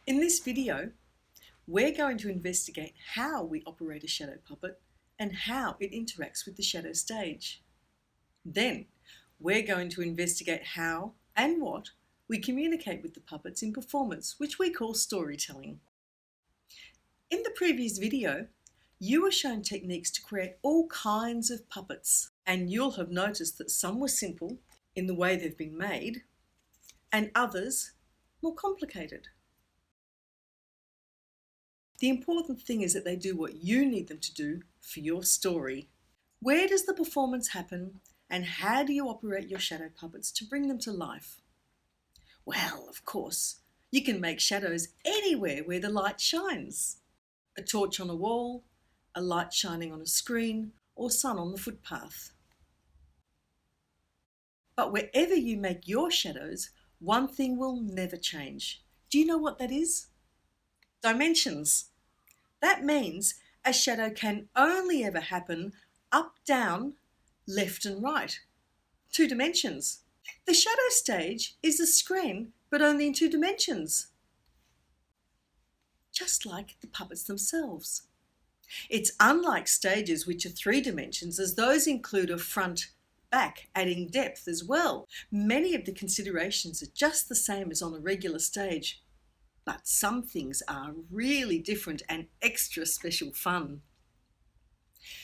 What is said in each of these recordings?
In this video, we're going to investigate how we operate a shadow puppet and how it interacts with the shadow stage. Then, we're going to investigate how and what we communicate with the puppets in performance, which we call storytelling. In the previous video, you were shown techniques to create all kinds of puppets, and you'll have noticed that some were simple in the way they've been made, and others more complicated. The important thing is that they do what you need them to do for your story. Where does the performance happen, and how do you operate your shadow puppets to bring them to life? Well, of course, you can make shadows anywhere where the light shines. A torch on a wall, a light shining on a screen, or sun on the footpath. But wherever you make your shadows, one thing will never change. Do you know what that is? Dimensions. That means a shadow can only ever happen up, down, left and right. 2 dimensions. The shadow stage is a screen, but only in 2 dimensions. Just like the puppets themselves. It's unlike stages which are 3 dimensions, as those include a front, back, adding depth as well. Many of the considerations are just the same as on a regular stage. But some things are really different and extra special fun.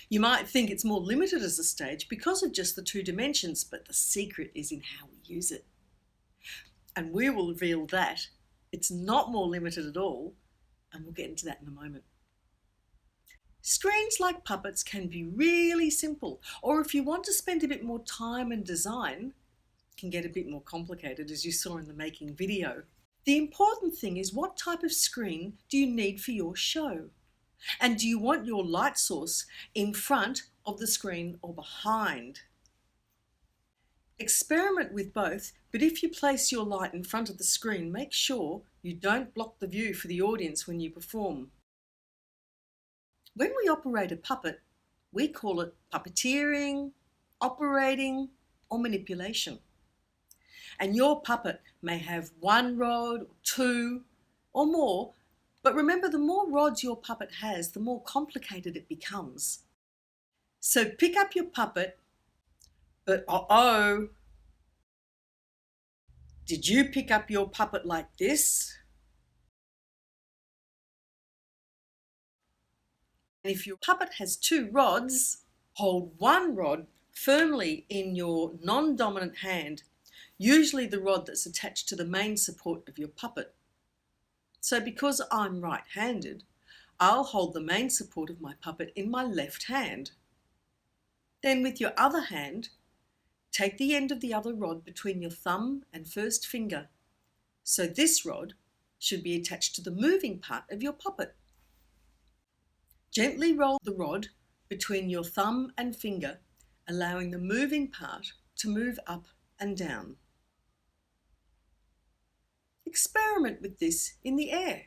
You might think it's more limited as a stage because of just the 2 dimensions, but the secret is in how we use it. And we will reveal that it's not more limited at all, and we'll get into that in a moment. Screens like puppets can be really simple, or if you want to spend a bit more time and design, can get a bit more complicated, as you saw in the making video. The important thing is, what type of screen do you need for your show? And do you want your light source in front of the screen or behind? Experiment with both, but if you place your light in front of the screen, make sure you don't block the view for the audience when you perform. When we operate a puppet, we call it puppeteering, operating, or manipulation. And your puppet may have 1 rod, 2, or more, but remember, the more rods your puppet has, the more complicated it becomes. So pick up your puppet, but did you pick up your puppet like this? And if your puppet has 2 rods, hold 1 rod firmly in your non-dominant hand, usually the rod that's attached to the main support of your puppet. So because I'm right-handed, I'll hold the main support of my puppet in my left hand. Then with your other hand, take the end of the other rod between your thumb and first finger. So this rod should be attached to the moving part of your puppet. Gently roll the rod between your thumb and finger, allowing the moving part to move up and down. Experiment with this in the air.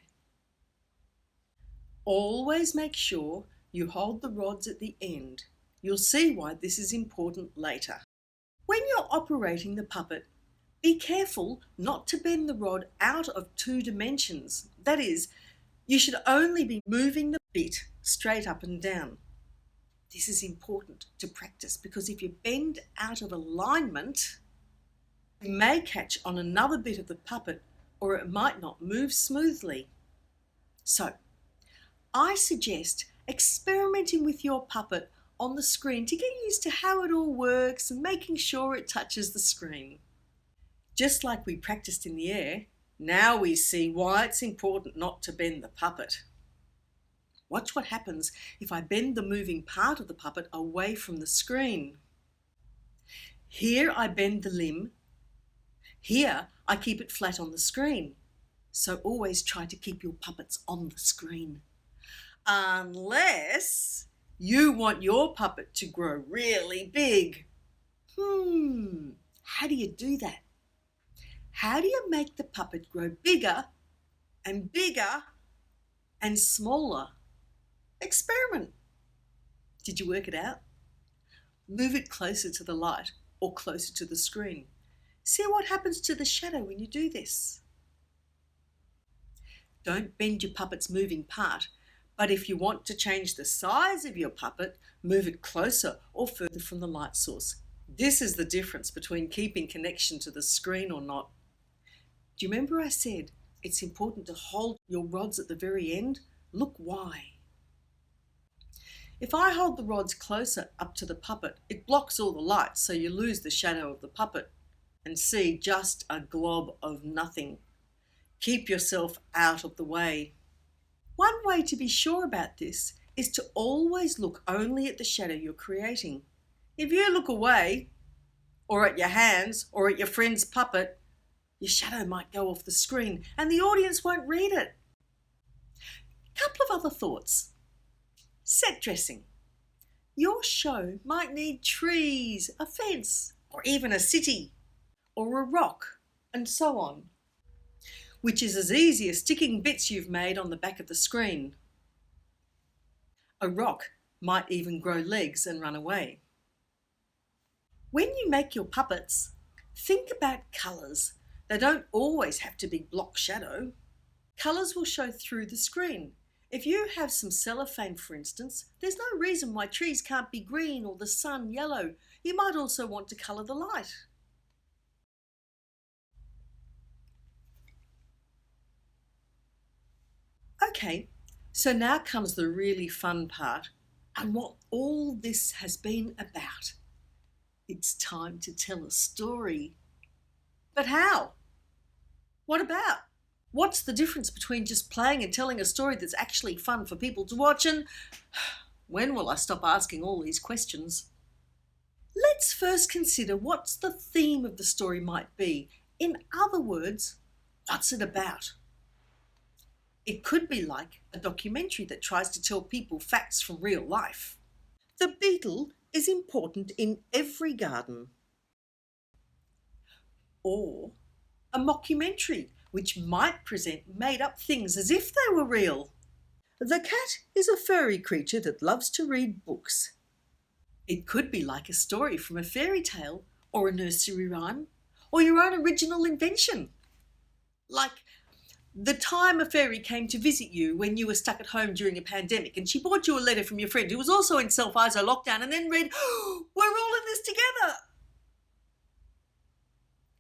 Always make sure you hold the rods at the end. You'll see why this is important later. When you're operating the puppet, be careful not to bend the rod out of 2 dimensions. That is, you should only be moving the bit straight up and down. This is important to practice, because if you bend out of alignment, you may catch on another bit of the puppet, or it might not move smoothly. So, I suggest experimenting with your puppet on the screen to get used to how it all works and making sure it touches the screen. Just like we practiced in the air, now we see why it's important not to bend the puppet. Watch what happens if I bend the moving part of the puppet away from the screen. Here I bend the limb. Here I keep it flat on the screen. So always try to keep your puppets on the screen. Unless you want your puppet to grow really big. How do you do that? How do you make the puppet grow bigger and bigger and smaller? Experiment. Did you work it out? Move it closer to the light, or closer to the screen. See what happens to the shadow when you do this. Don't bend your puppet's moving part, but if you want to change the size of your puppet, move it closer or further from the light source. This is the difference between keeping connection to the screen or not. Do you remember I said it's important to hold your rods at the very end? Look why. If I hold the rods closer up to the puppet, it blocks all the light, so you lose the shadow of the puppet and see just a glob of nothing. Keep yourself out of the way. One way to be sure about this is to always look only at the shadow you're creating. If you look away, or at your hands, or at your friend's puppet, your shadow might go off the screen and the audience won't read it. A couple of other thoughts. Set dressing. Your show might need trees, a fence, or even a city, or a rock, and so on, which is as easy as sticking bits you've made on the back of the screen. A rock might even grow legs and run away. When you make your puppets, think about colours. They don't always have to be block shadow. Colours will show through the screen. If you have some cellophane, for instance, there's no reason why trees can't be green or the sun yellow. You might also want to colour the light. Okay, so now comes the really fun part and what all this has been about. It's time to tell a story. But how? What about? What's the difference between just playing and telling a story that's actually fun for people to watch? And when will I stop asking all these questions? Let's first consider what the theme of the story might be. In other words, what's it about? It could be like a documentary that tries to tell people facts from real life. The beetle is important in every garden. Or a mockumentary, which might present made-up things as if they were real. The cat is a furry creature that loves to read books. It could be like a story from a fairy tale or a nursery rhyme or your own original invention. Like the time a fairy came to visit you when you were stuck at home during a pandemic and she brought you a letter from your friend who was also in self-iso lockdown and then read, "Oh, we're all in this together."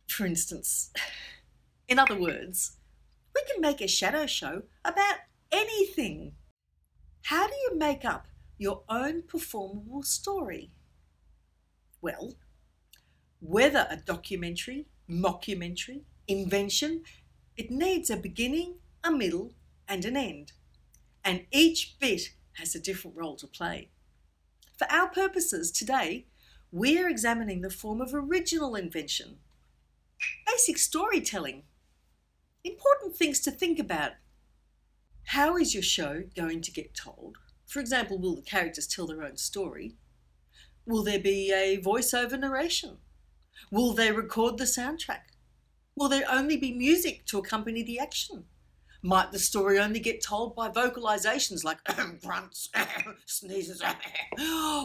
For instance. In other words, we can make a shadow show about anything. How do you make up your own performable story? Well, whether a documentary, mockumentary, invention, it needs a beginning, a middle, and an end. And each bit has a different role to play. For our purposes today, we're examining the form of original invention, basic storytelling. Important things to think about. How is your show going to get told? For example, will the characters tell their own story? Will there be a voiceover narration? Will they record the soundtrack? Will there only be music to accompany the action? Might the story only get told by vocalizations like grunts, sneezes,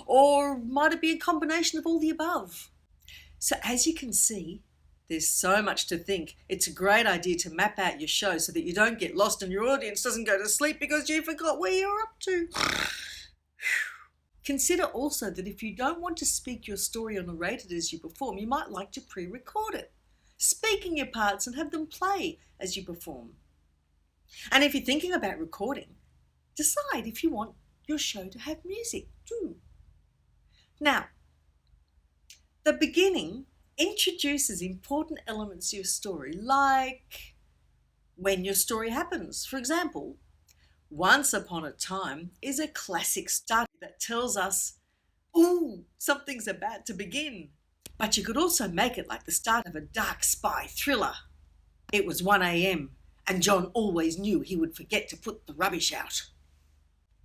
or might it be a combination of all the above? So as you can see, there's so much to think. It's a great idea to map out your show so that you don't get lost and your audience doesn't go to sleep because you forgot where you're up to. Consider also that if you don't want to speak your story or narrate it as you perform, you might like to pre-record it, speaking your parts and have them play as you perform. And if you're thinking about recording, decide if you want your show to have music too. Now, the beginning introduces important elements to your story, like when your story happens. For example, once upon a time is a classic start that tells us, ooh, something's about to begin. But you could also make it like the start of a dark spy thriller. It was 1 a.m. and John always knew he would forget to put the rubbish out.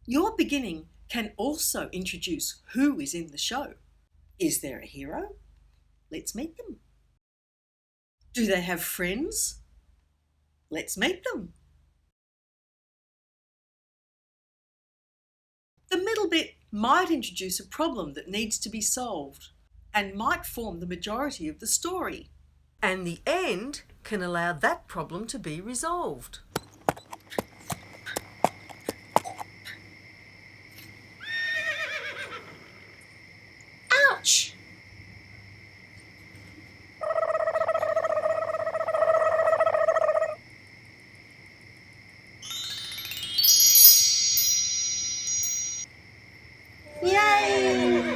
Your beginning can also introduce who is in the show. Is there a hero? Let's meet them. Do they have friends? Let's meet them. The middle bit might introduce a problem that needs to be solved. and might form the majority of the story. And the end can allow that problem to be resolved. Ouch! Yay!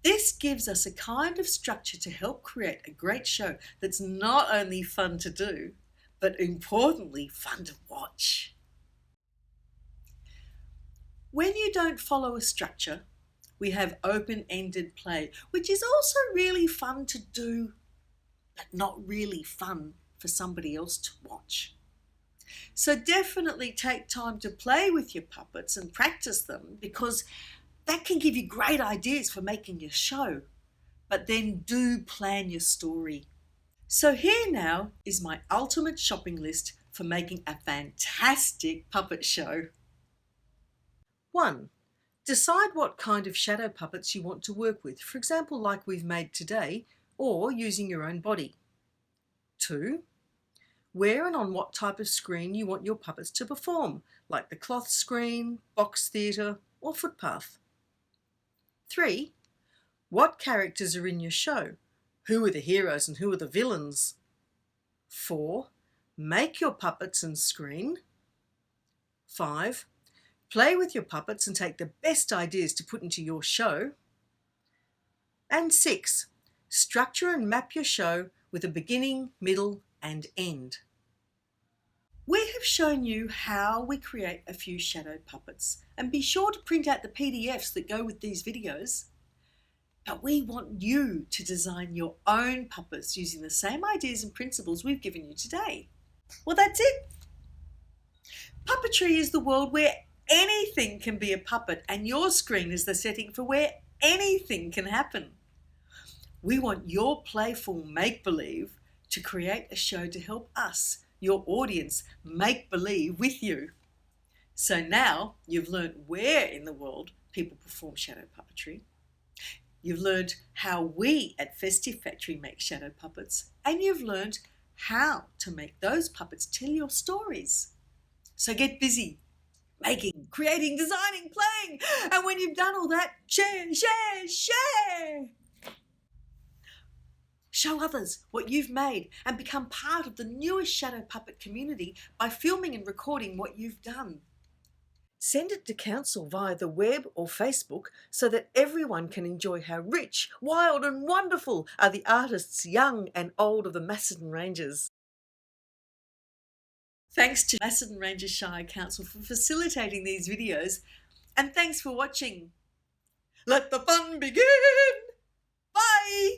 This gives us a kind of structure to help create a great show that's not only fun to do, but importantly, fun to watch. When you don't follow a structure, we have open-ended play, which is also really fun to do, but not really fun for somebody else to watch. So definitely take time to play with your puppets and practice them, because that can give you great ideas for making your show. But then do plan your story. So here now is my ultimate shopping list for making a fantastic puppet show. 1. Decide what kind of shadow puppets you want to work with, for example, like we've made today, or using your own body. 2. Where and on what type of screen you want your puppets to perform, like the cloth screen, box theatre, or footpath. 3. What characters are in your show? Who are the heroes and who are the villains? 4. Make your puppets and screen. 5. Play with your puppets and take the best ideas to put into your show. And 6. Structure and map your show with a beginning, middle, and end. We have shown you how we create a few shadow puppets, and be sure to print out the PDFs that go with these videos. But we want you to design your own puppets using the same ideas and principles we've given you today. Well, that's it. Puppetry is the world where anything can be a puppet, and your screen is the setting for where anything can happen. We want your playful make-believe to create a show to help us, your audience, make believe with you. So now you've learned where in the world people perform shadow puppetry. You've learned how we at Festive Factory make shadow puppets, and you've learned how to make those puppets tell your stories. So get busy making, creating, designing, playing, and when you've done all that, share, share, share! Show others what you've made and become part of the newest shadow puppet community by filming and recording what you've done. Send it to council via the web or Facebook so that everyone can enjoy how rich, wild and wonderful are the artists young and old of the Macedon Ranges. Thanks to Macedon Ranges Shire Council for facilitating these videos, and thanks for watching. Let the fun begin! Bye!